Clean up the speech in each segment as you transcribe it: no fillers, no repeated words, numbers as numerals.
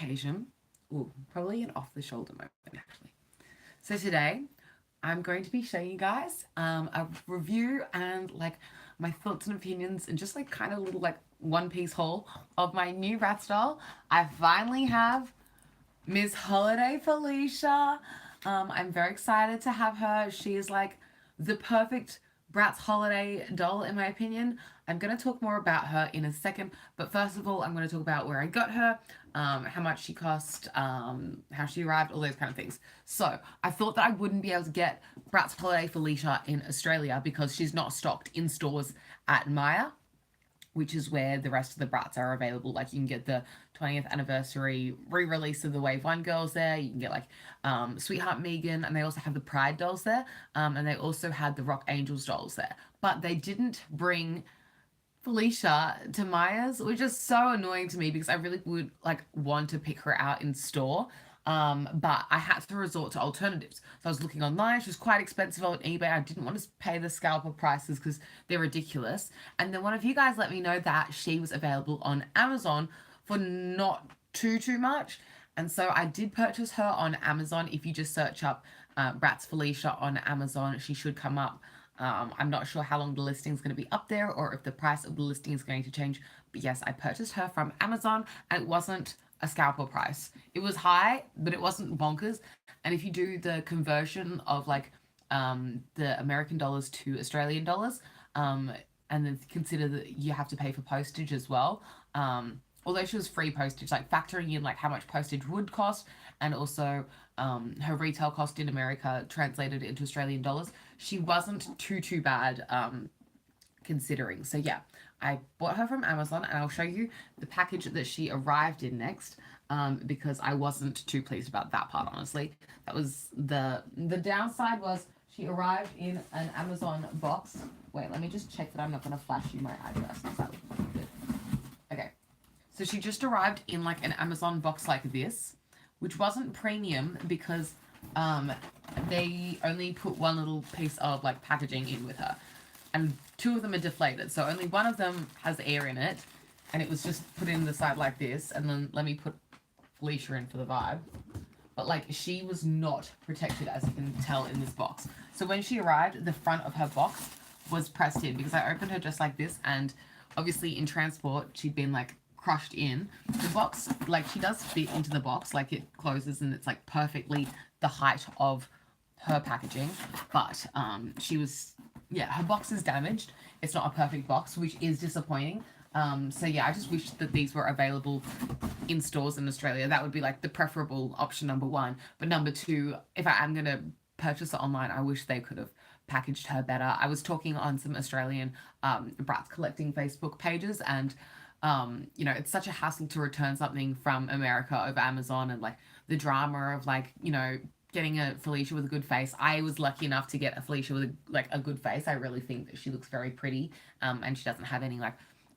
occasion. Ooh, probably an off the shoulder moment actually. So today I'm going to be showing you guys a review and like my thoughts and opinions and just like kind of little like one piece haul of my new Bratz doll. I finally have Miss Holiday Felicia. I'm very excited to have her. She is like the perfect Bratz holiday doll, in my opinion. I'm going to talk more about her in a second, but first of all, I'm going to talk about where I got her, how much she cost, how she arrived, all those kind of things. So, I thought that I wouldn't be able to get Bratz Holiday Felicia in Australia because she's not stocked in stores at Maya, which is where the rest of the Bratz are available. Like you can get the 20th anniversary re-release of the Wave 1 girls there. You can get like Sweetheart Megan, and they also have the Pride dolls there. And they also had the Rock Angels dolls there. But they didn't bring Felicia to Maya's, which is so annoying to me because I really would like want to pick her out in store. But I had to resort to alternatives. So I was looking online. She was quite expensive on eBay. I didn't want to pay the scalper prices because they're ridiculous. And then one of you guys let me know that she was available on Amazon for not too much. And so I did purchase her on Amazon. If you just search up Bratz Felicia on Amazon, she should come up. I'm not sure how long the listing is going to be up there or if the price of the listing is going to change. But yes, I purchased her from Amazon and it wasn't a scalper price. It was high, but it wasn't bonkers. And if you do the conversion of like the American dollars to Australian dollars, and then consider that you have to pay for postage as well. Although she was free postage, like factoring in like how much postage would cost and also her retail cost in America translated into Australian dollars, she wasn't too bad considering. So yeah, I bought her from Amazon and I'll show you the package that she arrived in next, because I wasn't too pleased about that part, honestly. That was the downside was she arrived in an Amazon box. Wait, let me just check that I'm not going to flash you my address. That would be good. Okay, so she just arrived in like an Amazon box like this, which wasn't premium because they only put one little piece of like packaging in with her. And two of them are deflated. So only one of them has air in it. And it was just put in the side like this. And then let me put Felicia in for the vibe. But like she was not protected, as you can tell in this box. So when she arrived, the front of her box was pressed in because I opened her just like this. And obviously in transport, she'd been like crushed in. The box, like she does fit into the box. Like it closes and it's like perfectly the height of her packaging. But she was... yeah, her box is damaged. It's not a perfect box, which is disappointing. So yeah, I just wish that these were available in stores in Australia. That would be like the preferable option number one. But number two, if I am going to purchase it online, I wish they could have packaged her better. I was talking on some Australian Bratz collecting Facebook pages and you know, it's such a hassle to return something from America over Amazon and like the drama of like, you know, getting a Felicia with a good face. I was lucky enough to get a Felicia with a good face. I really think that she looks very pretty, and she doesn't have any like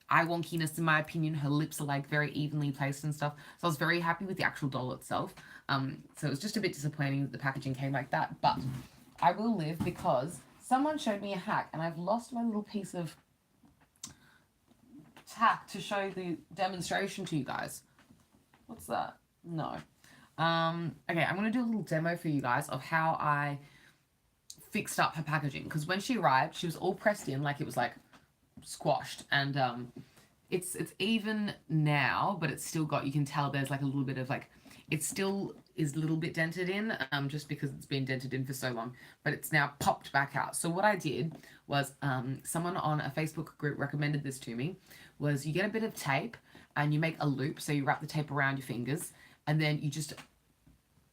eye wonkiness in my opinion. Her lips are like very evenly placed and stuff. So I was very happy with the actual doll itself. So it was just a bit disappointing that the packaging came like that, but I will live because someone showed me a hack and I've lost my little piece of tack to show the demonstration to you guys. What's that? No. Okay, I'm going to do a little demo for you guys of how I fixed up her packaging. Because when she arrived, she was all pressed in, like it was like squashed. And it's even now, but it's still got, you can tell there's like a little bit of like, it still is a little bit dented in, just because it's been dented in for so long. But it's now popped back out. So what I did was, someone on a Facebook group recommended this to me, was you get a bit of tape and you make a loop. So you wrap the tape around your fingers. And then you just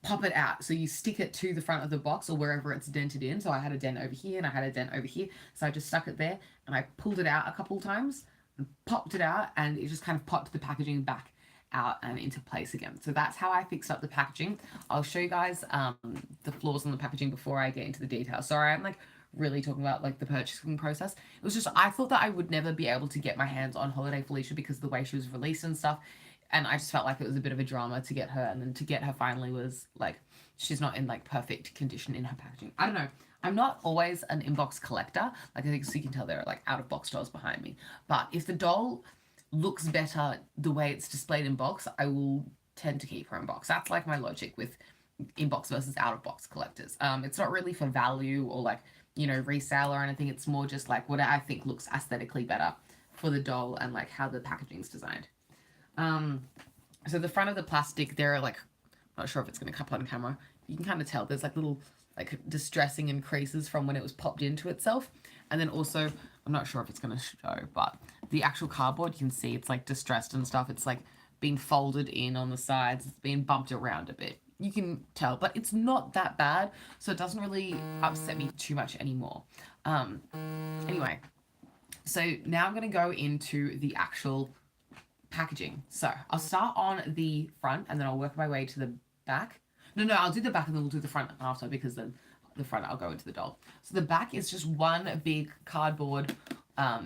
pop it out. So you stick it to the front of the box or wherever it's dented in. So I had a dent over here and I had a dent over here. So I just stuck it there and I pulled it out a couple of times and popped it out and it just kind of popped the packaging back out and into place again. So that's how I fixed up the packaging. I'll show you guys the flaws on the packaging before I get into the details. Sorry, I'm like really talking about like the purchasing process. It was just, I thought that I would never be able to get my hands on Holiday Felicia because of the way she was released and stuff. And I just felt like it was a bit of a drama to get her. And then to get her finally was like, she's not in like perfect condition in her packaging. I don't know. I'm not always an inbox collector. Like I think so you can tell there are like out of box dolls behind me. But if the doll looks better the way it's displayed in box, I will tend to keep her in box. That's like my logic with in-box versus out-of-box collectors. It's not really for value or like, you know, resale or anything. It's more just like what I think looks aesthetically better for the doll and like how the packaging's designed. So the front of the plastic, there are like, I'm not sure if it's going to come on camera. You can kind of tell there's like little like distressing and creases from when it was popped into itself. And then also, I'm not sure if it's going to show, but the actual cardboard, you can see it's like distressed and stuff. It's like been folded in on the sides. It's been bumped around a bit. You can tell, but it's not that bad, so it doesn't really upset me too much anymore. Anyway, so now I'm going to go into the actual packaging. So I'll start on the front, and then I'll work my way to the back. No, I'll do the back, and then we'll do the front after, because then the front I'll go into the doll. So the back is just one big cardboard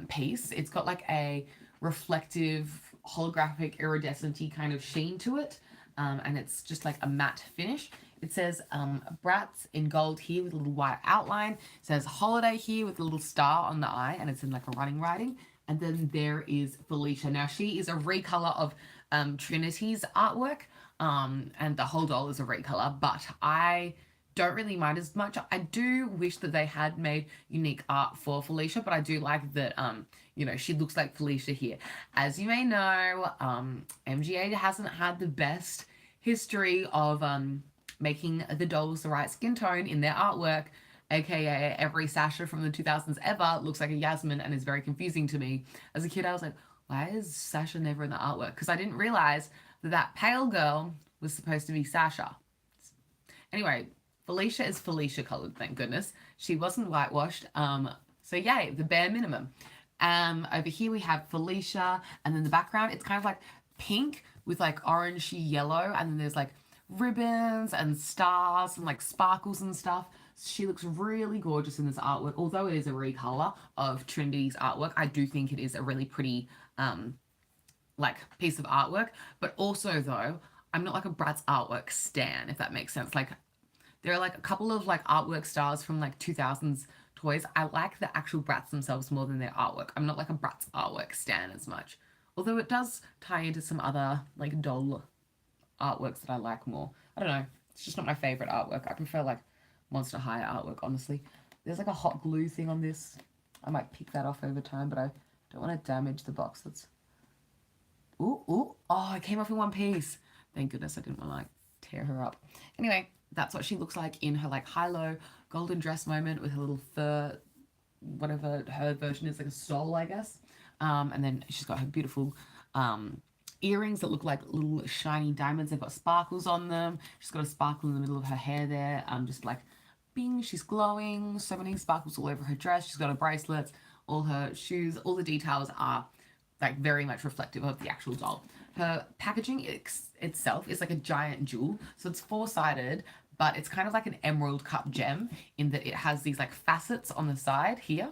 piece. It's got like a reflective, holographic, iridescent-y kind of sheen to it. And it's just like a matte finish. It says Bratz in gold here with a little white outline. It says holiday here with a little star on the eye, and it's in like a running writing. And then there is Felicia. Now she is a recolor of Trinity's artwork, and the whole doll is a recolor, but I don't really mind as much. I do wish that they had made unique art for Felicia, but I do like that, you know, she looks like Felicia here. As you may know, MGA hasn't had the best history of making the dolls the right skin tone in their artwork, aka every Sasha from the 2000s ever looks like a Yasmin and is very confusing to me. As a kid, I was like, why is Sasha never in the artwork? Because I didn't realize that that pale girl was supposed to be Sasha. Anyway, Felicia is Felicia colored, thank goodness. She wasn't whitewashed. So yay, the bare minimum. Over here we have Felicia, and then the background, it's kind of like pink with like orangey yellow, and then there's like ribbons and stars and like sparkles and stuff. She looks really gorgeous in this artwork. Although it is a recolor of Trinity's artwork, I do think it is a really pretty like piece of artwork. But also though, I'm not like a Bratz artwork stan, if that makes sense. Like there are like a couple of like artwork stars from like 2000s toys. I like the actual Bratz themselves more than their artwork. I'm not like a Bratz artwork stan as much. Although it does tie into some other like doll artworks that I like more. I don't know. It's just not my favorite artwork. I prefer like Monster High artwork, honestly. There's like a hot glue thing on this. I might pick that off over time, but I don't want to damage the box. That's... Ooh. Oh, it came off in one piece. Thank goodness I didn't want to like tear her up. Anyway, that's what she looks like in her like high-low golden dress moment with her little fur, whatever her version is, like a stole, I guess. And then she's got her beautiful earrings that look like little shiny diamonds. They've got sparkles on them. She's got a sparkle in the middle of her hair there. Just like, bing, she's glowing. So many sparkles all over her dress. She's got her bracelets, all her shoes. All the details are like very much reflective of the actual doll. Her packaging itself is like a giant jewel. So it's four-sided, but it's kind of like an emerald cut gem in that it has these like facets on the side here.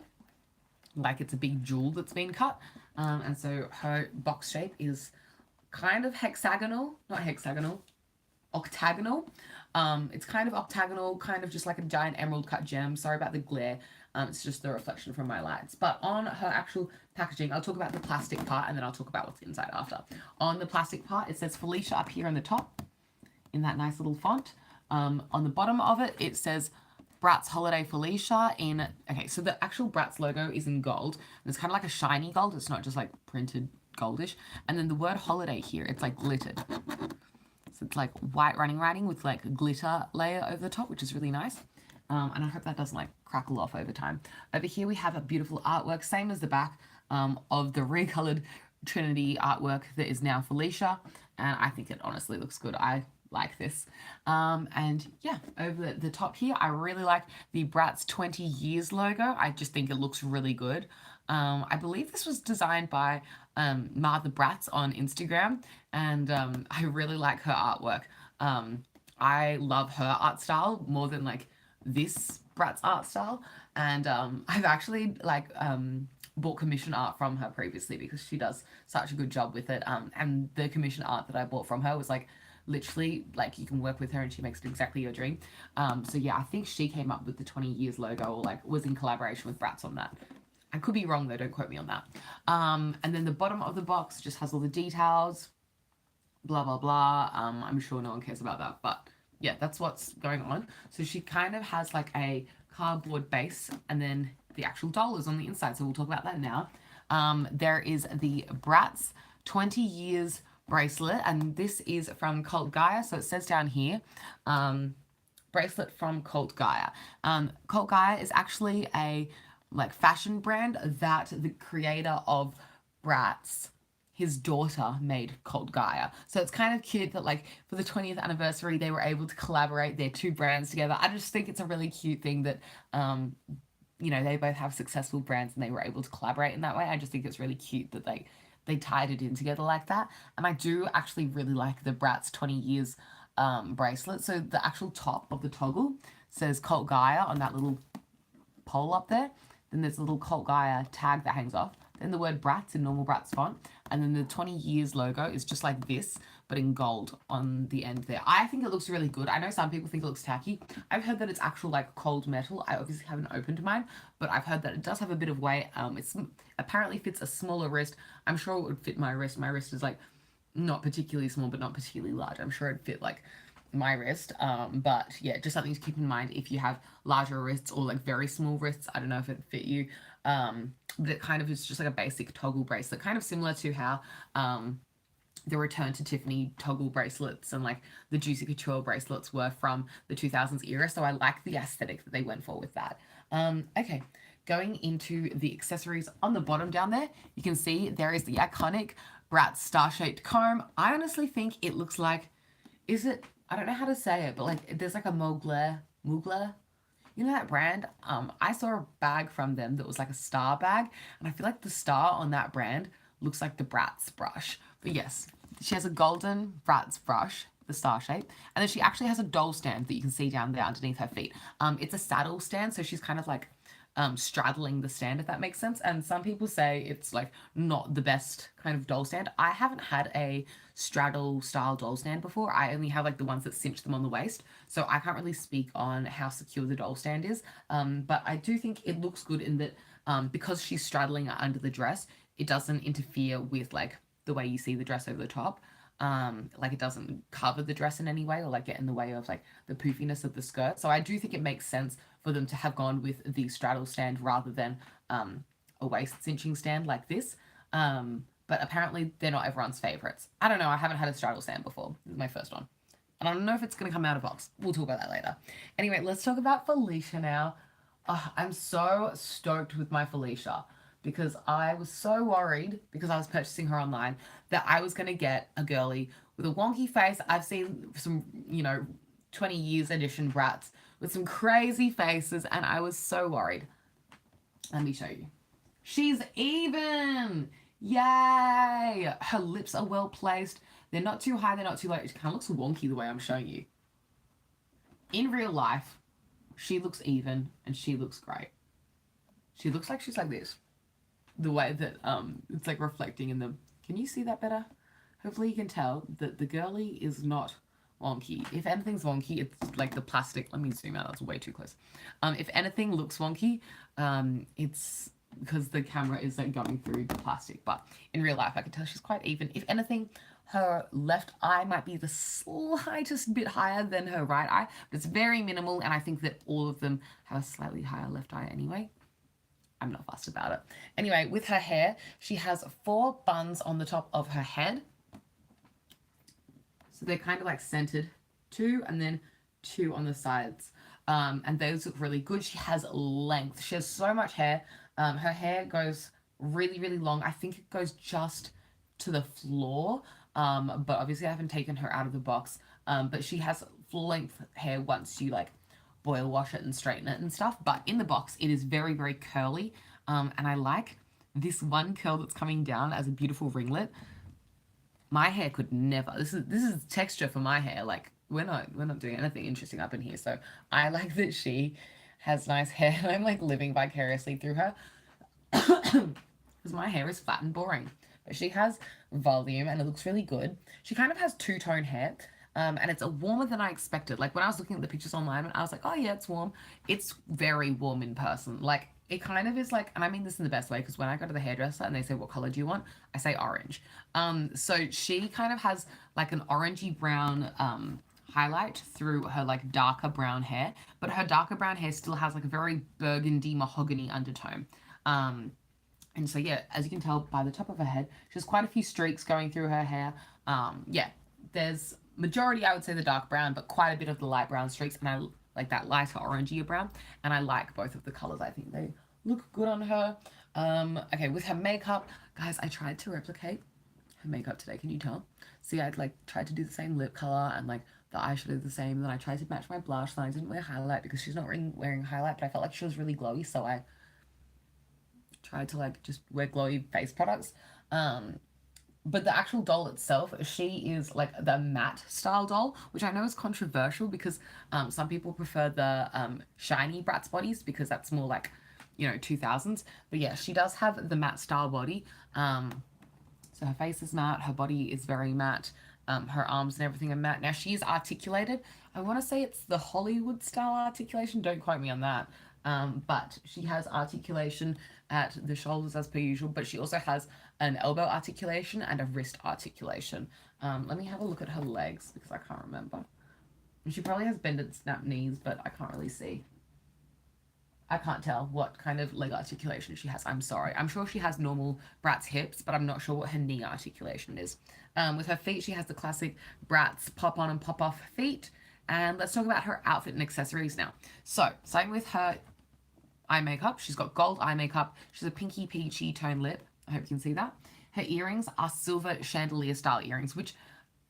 Like it's a big jewel that's been cut. And so her box shape is kind of hexagonal, not hexagonal, octagonal. It's kind of octagonal, kind of just like a giant emerald cut gem. Sorry about the glare. It's just the reflection from my lights. But on her actual packaging, I'll talk about the plastic part and then I'll talk about what's inside after. On the plastic part, it says Felicia up here on the top in that nice little font. On the bottom of it, it says Bratz Holiday Felicia in... Okay, so the actual Bratz logo is in gold. And it's kind of like a shiny gold. It's not just like printed goldish. And then the word holiday here, it's like glittered. So it's like white running writing with like a glitter layer over the top, which is really nice. And I hope that doesn't like crackle off over time. Over here we have a beautiful artwork, same as the back of the recolored Trinity artwork that is now Felicia. And I think it honestly looks good. I like this. And yeah, over the top here, I really like the Bratz 20 Yearz logo. I just think it looks really good. I believe this was designed by Martha Bratz on Instagram, and I really like her artwork. I love her art style more than like this Bratz art style, and I've actually like bought commission art from her previously because she does such a good job with it. And the commission art that I bought from her was like literally like you can work with her and she makes it exactly your dream. So yeah, I think she came up with the 20 Yearz logo, or like was in collaboration with Bratz on that. I could be wrong though, don't quote me on that. And then the bottom of the box just has all the details blah, blah, blah. I'm sure no one cares about that, but yeah, that's what's going on. So she kind of has like a cardboard base, and then the actual doll is on the inside. So we'll talk about that now. There is the Bratz 20 Years bracelet, and this is from Cult Gaia. So it says down here, bracelet from Cult Gaia. Cult Gaia is actually a like fashion brand that the creator of Bratz, his daughter, made Cult Gaia. So it's kind of cute that like for the 20th anniversary they were able to collaborate their two brands together. I just think it's a really cute thing that they both have successful brands and they were able to collaborate in that way. I just think it's really cute that they tied it in together like that. And I do actually really like the Bratz 20 Years bracelet. So the actual top of the toggle says Cult Gaia on that little pole up there. Then there's a little Cult Gaia tag that hangs off. Then the word Bratz in normal Bratz font. And then the 20 Years logo is just like this, but in gold on the end there. I think it looks really good. I know some people think it looks tacky. I've heard that it's actual like cold metal. I obviously haven't opened mine, but I've heard that it does have a bit of weight. It's apparently fits a smaller wrist. I'm sure it would fit my wrist. My wrist is like not particularly small, but not particularly large. I'm sure it'd fit like my wrist. But yeah, just something to keep in mind if you have larger wrists or like very small wrists. I don't know if it'd fit you. But it kind of is just like a basic toggle bracelet, kind of similar to how the Return to Tiffany toggle bracelets and like the Juicy Couture bracelets were from the 2000s era. So I like the aesthetic that they went for with that. Okay, going into the accessories on the bottom down there, you can see there is the iconic Bratz star-shaped comb. I honestly think it looks like, I don't know how to say it, but like there's like a Mugler, you know that brand? I saw a bag from them that was like a star bag, and I feel like the star on that brand looks like the Bratz brush. But yes, she has a golden Bratz brush, the star shape, and then she actually has a doll stand that you can see down there underneath her feet. It's a saddle stand, so she's kind of like straddling the stand, if that makes sense. And some people say it's like not the best kind of doll stand. I haven't had a straddle style doll stand before. I only have like the ones that cinch them on the waist, so I can't really speak on how secure the doll stand is. But I do think it looks good in that because she's straddling it under the dress, it doesn't interfere with like the way you see the dress over the top. Like it doesn't cover the dress in any way or like get in the way of like the poofiness of the skirt. So I do think it makes sense for them to have gone with the straddle stand rather than a waist cinching stand like this. But apparently they're not everyone's favorites. I don't know. I haven't had a straddle stand before. This is my first one. And I don't know if it's going to come out of box. We'll talk about that later. Anyway, let's talk about Felicia now. Oh, I'm so stoked with my Felicia because I was so worried because I was purchasing her online that I was going to get a girly with a wonky face. I've seen some, 20 Years edition Bratz with some crazy faces, and I was so worried. Let me show you. She's even! Yay! Her lips are well placed. They're not too high, they're not too low. It kind of looks wonky the way I'm showing you. In real life, she looks even and she looks great. She looks like she's like this. The way that it's like reflecting in the... Can you see that better? Hopefully you can tell that the girly is not wonky. If anything's wonky, it's like the plastic. Let me zoom out. That's way too close. If anything looks wonky, it's because the camera is like going through the plastic. But in real life, I can tell she's quite even. If anything, her left eye might be the slightest bit higher than her right eye, but it's very minimal, and I think that all of them have a slightly higher left eye anyway. I'm not fussed about it. Anyway, with her hair, she has 4 buns on the top of her head. So they're kind of like centered, 2 and then 2 on the sides. And those look really good. She has length. She has so much hair. Her hair goes really, really long. I think it goes just to the floor. But obviously I haven't taken her out of the box. But she has full length hair once you like boil wash it and straighten it and stuff. But in the box, it is very, very curly. And I like this one curl that's coming down as a beautiful ringlet. My hair could never. This is texture for my hair. Like we're not doing anything interesting up in here. So I like that she has nice hair. And I'm like living vicariously through her because my hair is flat and boring. But she has volume and it looks really good. She kind of has two-tone hair. And it's warmer than I expected. Like when I was looking at the pictures online, I was like, oh yeah, it's warm. It's very warm in person. Like it kind of is like, and I mean this in the best way, because when I go to the hairdresser and they say, what color do you want? I say orange. So she kind of has like an orangey brown highlight through her like darker brown hair, but her darker brown hair still has like a very burgundy mahogany undertone. And so yeah, as you can tell by the top of her head, she has quite a few streaks going through her hair. Yeah, there's majority, I would say, the dark brown, but quite a bit of the light brown streaks, and I like that lighter orangey brown, and I like both of the colors. I think they look good on her. Okay, with her makeup, guys, I tried to replicate her makeup today. Can you tell? See, I'd like tried to do the same lip color and like the eyeshadow the same. Then I tried to match my blush. Then I didn't wear highlight because she's not wearing highlight, but I felt like she was really glowy, so I tried to like just wear glowy face products. But the actual doll itself, she is like the matte style doll, which I know is controversial because some people prefer the shiny Bratz bodies because that's more like, you know, 2000s. But yeah, she does have the matte style body. So her face is matte, her body is very matte, her arms and everything are matte. Now she is articulated. I want to say it's the Hollywood style articulation. Don't quote me on that. But she has articulation at the shoulders as per usual, but she also has an elbow articulation and a wrist articulation. Let me have a look at her legs because I can't remember. She probably has bended snap knees, but I can't really see. I can't tell what kind of leg articulation she has. I'm sorry. I'm sure she has normal Bratz hips, but I'm not sure what her knee articulation is. With her feet, she has the classic Bratz pop on and pop off feet. And let's talk about her outfit and accessories now. So, starting with her eye makeup, she's got gold eye makeup. She's a pinky peachy tone lip. I hope you can see that. Her earrings are silver chandelier style earrings, which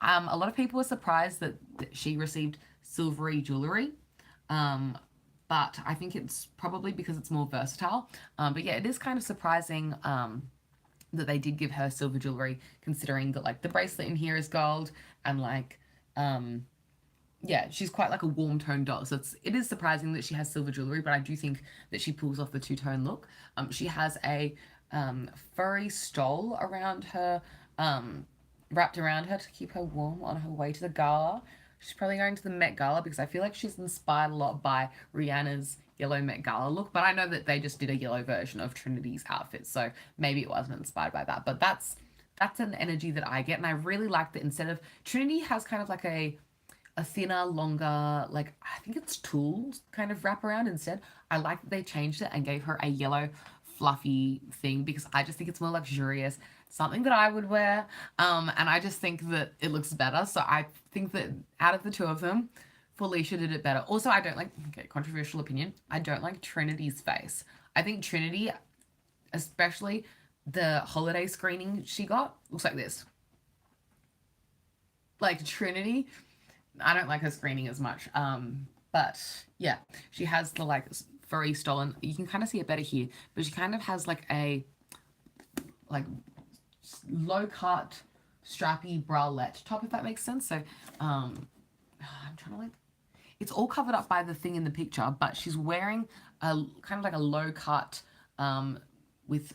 a lot of people were surprised that she received silvery jewelry. But I think it's probably because it's more versatile. But yeah, it is kind of surprising that they did give her silver jewelry, considering that like the bracelet in here is gold and like yeah, she's quite like a warm tone doll. So it is surprising that she has silver jewelry, but I do think that she pulls off the two-tone look. She has a furry stole around her, wrapped around her to keep her warm on her way to the gala. She's probably going to the Met Gala because I feel like she's inspired a lot by Rihanna's yellow Met Gala look, but I know that they just did a yellow version of Trinity's outfit, so maybe it wasn't inspired by that. But that's an energy that I get, and I really like that instead of Trinity has kind of like a thinner, longer, like I think it's tools kind of wraparound instead. I like that they changed it and gave her a yellow fluffy thing because I just think it's more luxurious, something that I would wear, and I just think that it looks better. So I think that out of the two of them, Felicia did it better. Also, I don't like, okay, controversial opinion, I don't like Trinity's face. I think Trinity, especially the holiday screening she got, looks like this. Like Trinity, I don't like her screening as much. But yeah, she has the like furry stolen. You can kind of see it better here, but she kind of has like a like low cut strappy bralette top, if that makes sense. So I'm trying to like, it's all covered up by the thing in the picture, but she's wearing a kind of like a low cut with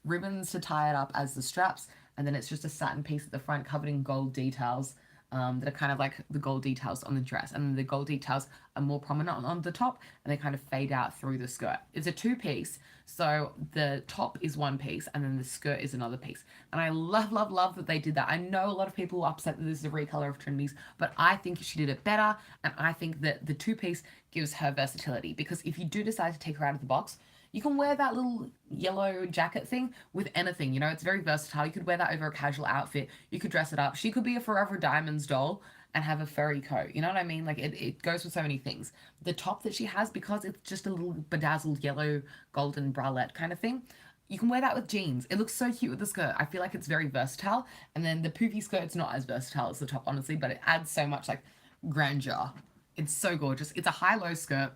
ribbons to tie it up as the straps, and then it's just a satin piece at the front covered in gold details that are kind of like the gold details on the dress, and then the gold details are more prominent on the top, and they kind of fade out through the skirt. It's a two-piece, so the top is one piece, and then the skirt is another piece. And I love, love, love that they did that. I know a lot of people are upset that this is a recolor of Trinity's, but I think she did it better, and I think that the two-piece gives her versatility, because if you do decide to take her out of the box, you can wear that little yellow jacket thing with anything, you know, it's very versatile. You could wear that over a casual outfit. You could dress it up. She could be a Forever Diamonds doll and have a furry coat. You know what I mean? Like it goes with so many things. The top that she has, because it's just a little bedazzled yellow golden bralette kind of thing, you can wear that with jeans. It looks so cute with the skirt. I feel like it's very versatile. And then the poofy skirt's not as versatile as the top, honestly, but it adds so much like grandeur. It's so gorgeous. It's a high-low skirt.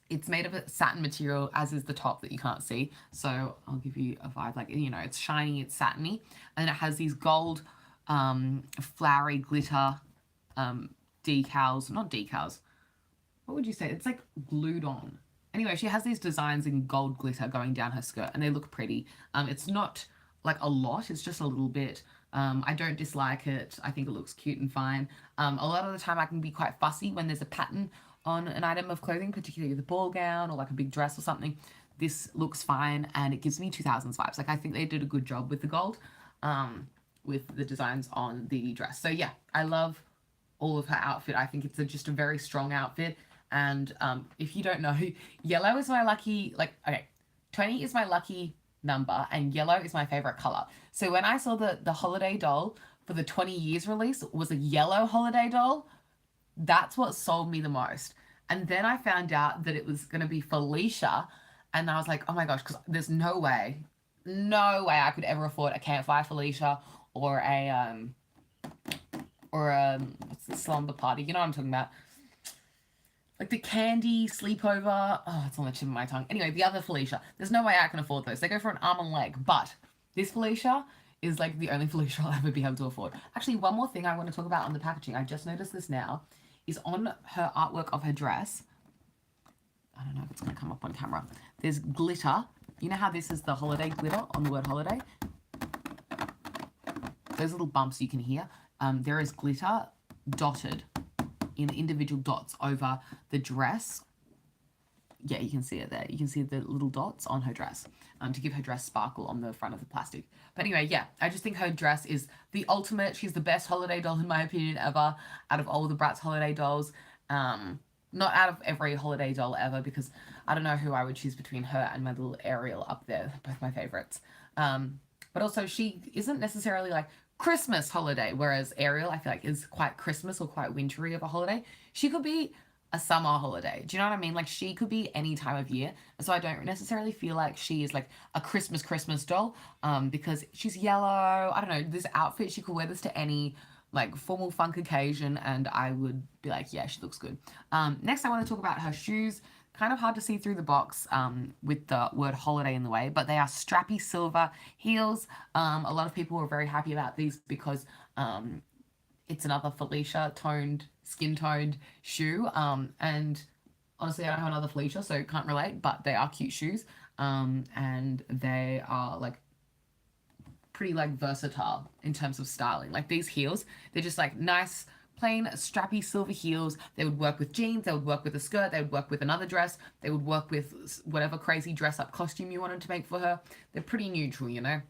It's made of a satin material, as is the top that you can't see. So I'll give you a vibe, like, you know, it's shiny, it's satiny, and it has these gold, flowery glitter decals, not decals. What would you say? It's like glued on. Anyway, she has these designs in gold glitter going down her skirt, and they look pretty. It's not like a lot, it's just a little bit. I don't dislike it. I think it looks cute and fine. A lot of the time I can be quite fussy when there's a pattern on an item of clothing, particularly with a ball gown or like a big dress or something, this looks fine and it gives me 2000s vibes. Like I think they did a good job with the gold, with the designs on the dress. So yeah, I love all of her outfit. I think it's just a very strong outfit. And if you don't know, yellow is my lucky, like, okay, 20 is my lucky number and yellow is my favorite color. So when I saw the holiday doll for the 20 years release was a yellow holiday doll, that's what sold me the most. And then I found out that it was going to be Felicia, and I was like, oh my gosh, because there's no way I could ever afford a Campfire Felicia or a what's the slumber party? You know what I'm talking about? Like the candy sleepover. Oh, it's on the tip of my tongue. Anyway, the other Felicia. There's no way I can afford those. They go for an arm and leg. But this Felicia is like the only Felicia I'll ever be able to afford. Actually, one more thing I want to talk about on the packaging. I just noticed this now. Is on her artwork of her dress. I don't know if it's going to come up on camera. There's glitter. You know how this is the holiday glitter on the word holiday? Those little bumps you can hear. There is glitter dotted in individual dots over the dress. Yeah, you can see it there. You can see the little dots on her dress to give her dress sparkle on the front of the plastic. But anyway, yeah, I just think her dress is the ultimate. She's the best holiday doll, in my opinion, ever out of all the Bratz holiday dolls. Not out of every holiday doll ever, because I don't know who I would choose between her and my little Ariel up there. Both my favorites. But also, she isn't necessarily like Christmas holiday, whereas Ariel, I feel like, is quite Christmas or quite wintry of a holiday. She could be a summer holiday. Do you know what I mean? Like she could be any time of year. So I don't necessarily feel like she is like a Christmas doll, because she's yellow. I don't know, this outfit, she could wear this to any like formal funk occasion and I would be like, yeah, she looks good. Next I want to talk about her shoes. Kind of hard to see through the box with the word holiday in the way, but they are strappy silver heels. A lot of people were very happy about these because it's another Felicia skin toned shoe. And honestly, I don't have another Felicia, so can't relate, but they are cute shoes. And they are like pretty like versatile in terms of styling. Like these heels, they're just like nice, plain strappy silver heels. They would work with jeans, they would work with a skirt, they would work with another dress, they would work with whatever crazy dress up costume you wanted to make for her. They're pretty neutral, you know?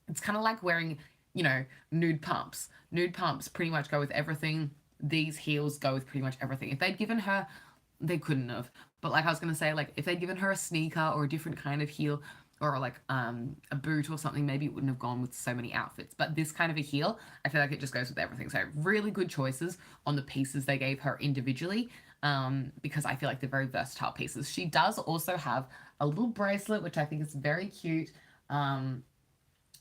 It's kind of like wearing, you know, nude pumps. Nude pumps pretty much go with everything. These heels go with pretty much everything. If they'd given her, they couldn't have, but like I was going to say, like if they'd given her a sneaker or a different kind of heel or like a boot or something, maybe it wouldn't have gone with so many outfits. But this kind of a heel, I feel like it just goes with everything. So really good choices on the pieces they gave her individually, because I feel like they're very versatile pieces. She does also have a little bracelet, which I think is very cute. I'm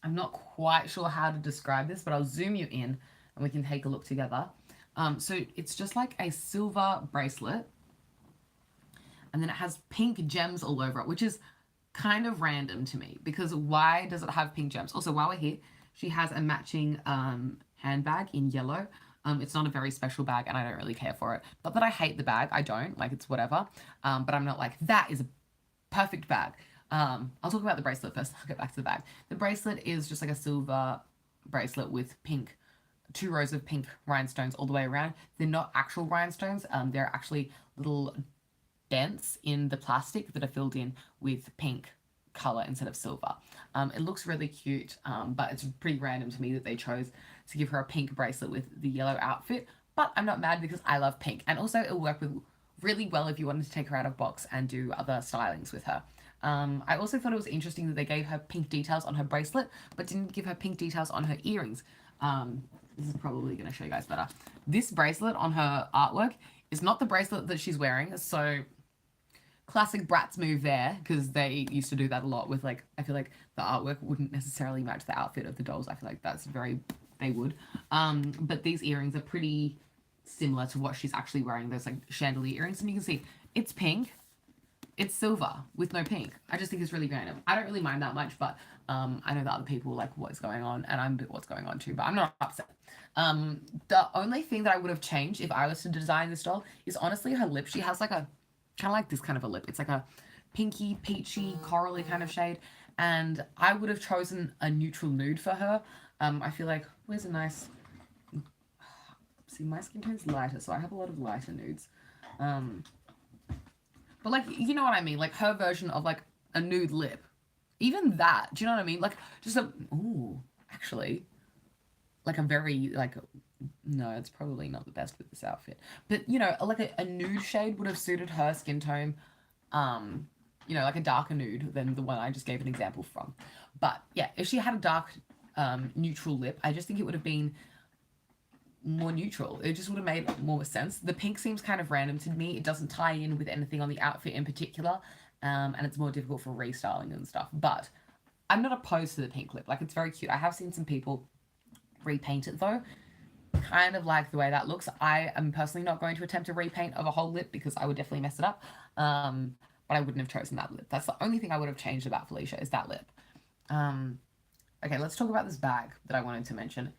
not quite sure how to describe this, but I'll zoom you in and we can take a look together. So it's just like a silver bracelet, and then it has pink gems all over it, which is kind of random to me, because why does it have pink gems? Also, while we're here, she has a matching handbag in yellow. It's not a very special bag and I don't really care for it. Not that I hate the bag, I don't, like it's whatever, but I'm not like, that is a perfect bag. I'll talk about the bracelet first, I'll get back to the bag. The bracelet is just like a silver bracelet with pink, 2 rows of pink rhinestones all the way around. They're not actual rhinestones, they're actually little dents in the plastic that are filled in with pink color instead of silver. It looks really cute, but it's pretty random to me that they chose to give her a pink bracelet with the yellow outfit, but I'm not mad because I love pink, and also it'll work with really well if you wanted to take her out of box and do other stylings with her. I also thought it was interesting that they gave her pink details on her bracelet but didn't give her pink details on her earrings. This is probably going to show you guys better. This bracelet on her artwork is not the bracelet that she's wearing, so classic Bratz move there, because they used to do that a lot with, like, I feel like the artwork wouldn't necessarily match the outfit of the dolls. I feel like that's very, they would. But these earrings are pretty similar to what she's actually wearing, those like chandelier earrings, and you can see it's pink, it's silver with no pink. I just think it's really random. I don't really mind that much, but I know that other people like what's going on, and I'm a bit what's going on too, but I'm not upset. The only thing that I would have changed if I was to design this doll is honestly her lip. She has like a kind of like this kind of a lip. It's like a pinky, peachy, corally kind of shade. And I would have chosen a neutral nude for her. I feel like, where's a nice... See, my skin tone's lighter, so I have a lot of lighter nudes. But like, you know what I mean? Like her version of like a nude lip. Even that, do you know what I mean? Like, just a, ooh, actually, like a very, like, no, it's probably not the best with this outfit. But, you know, like a nude shade would have suited her skin tone. You know, like a darker nude than the one I just gave an example from. But yeah, if she had a dark, neutral lip, I just think it would have been more neutral. It just would have made more sense. The pink seems kind of random to me. It doesn't tie in with anything on the outfit in particular, and it's more difficult for restyling and stuff. But I'm not opposed to the pink lip. Like, it's very cute. I have seen some people repaint it though. Kind of like the way that looks. I am personally not going to attempt a repaint of a whole lip because I would definitely mess it up. But I wouldn't have chosen that lip. That's the only thing I would have changed about Felicia is that lip. Um, okay, let's talk about this bag that I wanted to mention.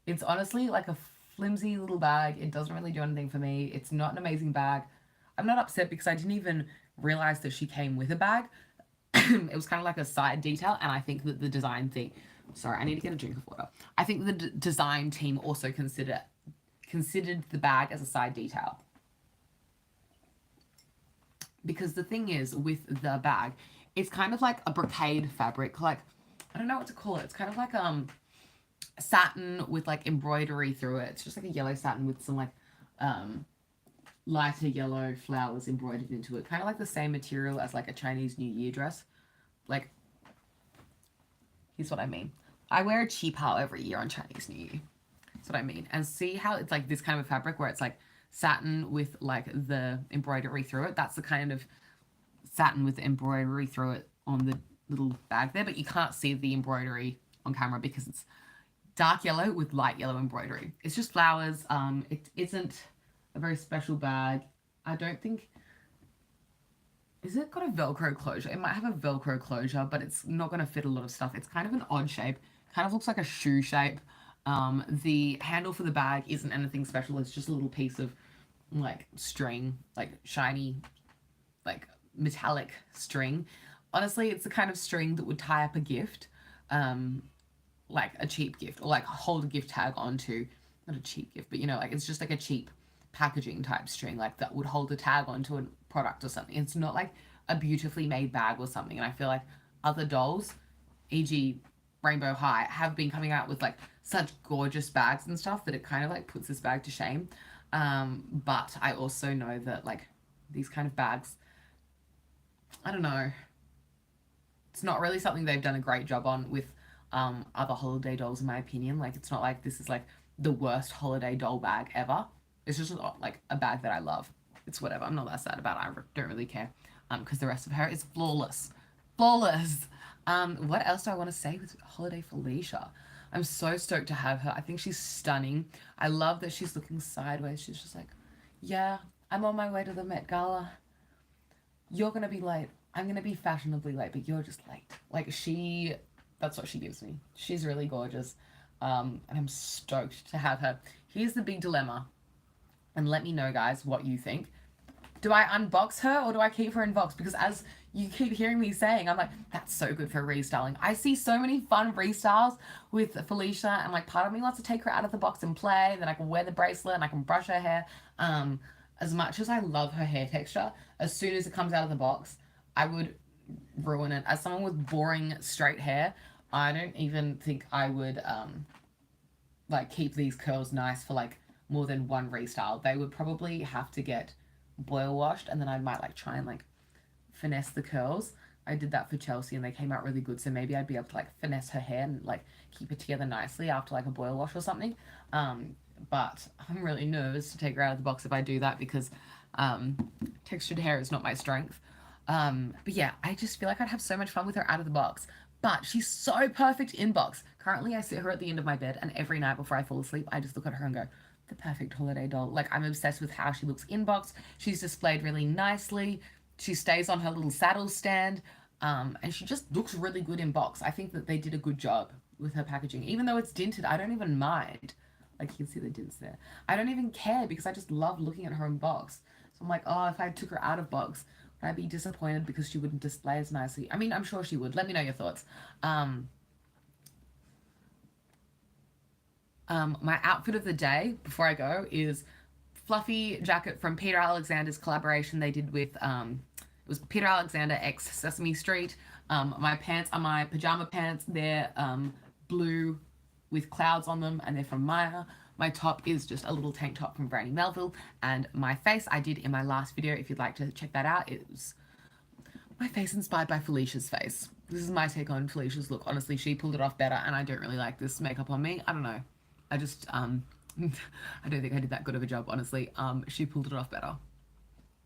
It's honestly like a flimsy little bag. It doesn't really do anything for me. It's not an amazing bag. I'm not upset because I didn't even realize that she came with a bag. It was kind of like a side detail, and I think that the design thing. Sorry, I need to get a drink of water. I think the design team also considered the bag as a side detail. Because the thing is with the bag, it's kind of like a brocade fabric. Like, I don't know what to call it. It's kind of like satin with like embroidery through it. It's just like a yellow satin with some like lighter yellow flowers embroidered into it. Kind of like the same material as like a Chinese New Year dress. Like, here's what I mean. I wear a cheapao every year on Chinese New Year. That's what I mean. And see how it's like this kind of fabric where it's like satin with like the embroidery through it. That's the kind of satin with embroidery through it on the little bag there, but you can't see the embroidery on camera because it's dark yellow with light yellow embroidery. It's just flowers. It isn't a very special bag. I don't think... Is it got a Velcro closure? It might have a Velcro closure, but it's not going to fit a lot of stuff. It's kind of an odd shape. Kind of looks like a shoe shape. The handle for the bag isn't anything special. It's just a little piece of like string, like shiny, like metallic string. Honestly, it's the kind of string that would tie up a gift, like a cheap gift, or like hold a gift tag onto, not a cheap gift, but you know, like it's just like a cheap packaging type string, like that would hold a tag onto a product or something. It's not like a beautifully made bag or something. And I feel like other dolls, e.g. Rainbow High, have been coming out with like such gorgeous bags and stuff that it kind of like puts this bag to shame. But I also know that like these kind of bags, I don't know, it's not really something they've done a great job on with other holiday dolls, in my opinion. Like, it's not like this is like the worst holiday doll bag ever. It's just like a bag that I love. It's whatever. I'm not that sad about it. I don't really care. Because the rest of her is flawless. Flawless. What else do I want to say with Holiday Felicia? I'm so stoked to have her. I think she's stunning. I love that she's looking sideways. She's just like, yeah, I'm on my way to the Met Gala. You're going to be late. I'm going to be fashionably late, but you're just late. Like, that's what she gives me. She's really gorgeous. And I'm stoked to have her. Here's the big dilemma. And let me know, guys, what you think. Do I unbox her or do I keep her in box? Because as you keep hearing me saying, I'm like, that's so good for restyling. I see so many fun restyles with Felicia, and like part of me wants to take her out of the box and play. Then I can wear the bracelet and I can brush her hair. As much as I love her hair texture, as soon as it comes out of the box, I would ruin it. As someone with boring straight hair, I don't even think I would like keep these curls nice for like more than one restyle. They would probably have to get boil washed, and then I might like try and like finesse the curls. I did that for Chelsea and they came out really good, so maybe I'd be able to like finesse her hair and like keep it together nicely after like a boil wash or something. But I'm really nervous to take her out of the box if I do that because textured hair is not my strength. But yeah, I just feel like I'd have so much fun with her out of the box. But she's so perfect in box. Currently, I sit her at the end of my bed, and every night before I fall asleep, I just look at her and go, the perfect holiday doll. Like, I'm obsessed with how she looks in box. She's displayed really nicely. She stays on her little saddle stand. And she just looks really good in box. I think that they did a good job with her packaging. Even though it's dinted, I don't even mind. Like, you can see the dints there. I don't even care because I just love looking at her in box. So I'm like, oh, if I took her out of box, would I be disappointed because she wouldn't display as nicely? I mean, I'm sure she would. Let me know your thoughts. My outfit of the day before I go is fluffy jacket from Peter Alexander's collaboration they did with it was Peter Alexander x Sesame Street. My pants are my pajama pants. They're blue with clouds on them, and they're from Maya. My top is just a little tank top from Brandy Melville, and my face I did in my last video. If you'd like to check that out, it was my face inspired by Felicia's face. This is my take on Felicia's look. Honestly, she pulled it off better, and I don't really like this makeup on me. I don't know. I just, I don't think I did that good of a job, honestly. She pulled it off better.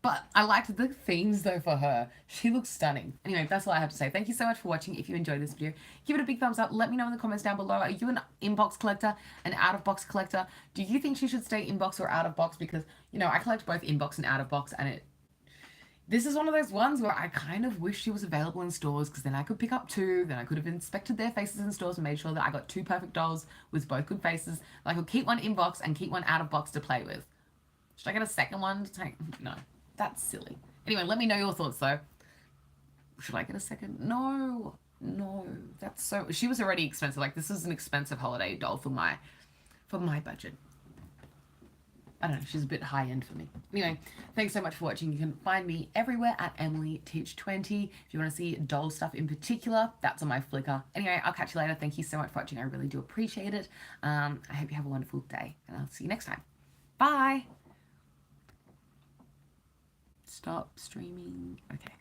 But I liked the themes, though, for her. She looks stunning. Anyway, that's all I have to say. Thank you so much for watching. If you enjoyed this video, give it a big thumbs up. Let me know in the comments down below. Are you an inbox collector, an out-of-box collector? Do you think she should stay inbox or out-of-box? Because, you know, I collect both inbox and out-of-box, and this is one of those ones where I kind of wish she was available in stores, because then I could pick up two, then I could have inspected their faces in stores and made sure that I got two perfect dolls with both good faces. I could keep one inbox and keep one out-of-box to play with. Should I get a second one to take? No. That's silly. Anyway, let me know your thoughts, though. Should I get a second? No. That's so... She was already expensive. Like, this is an expensive holiday doll for my budget. I don't know. She's a bit high-end for me. Anyway, thanks so much for watching. You can find me everywhere at EmilyTeach20. If you want to see doll stuff in particular, that's on my Flickr. Anyway, I'll catch you later. Thank you so much for watching. I really do appreciate it. I hope you have a wonderful day, and I'll see you next time. Bye! Stop streaming. Okay.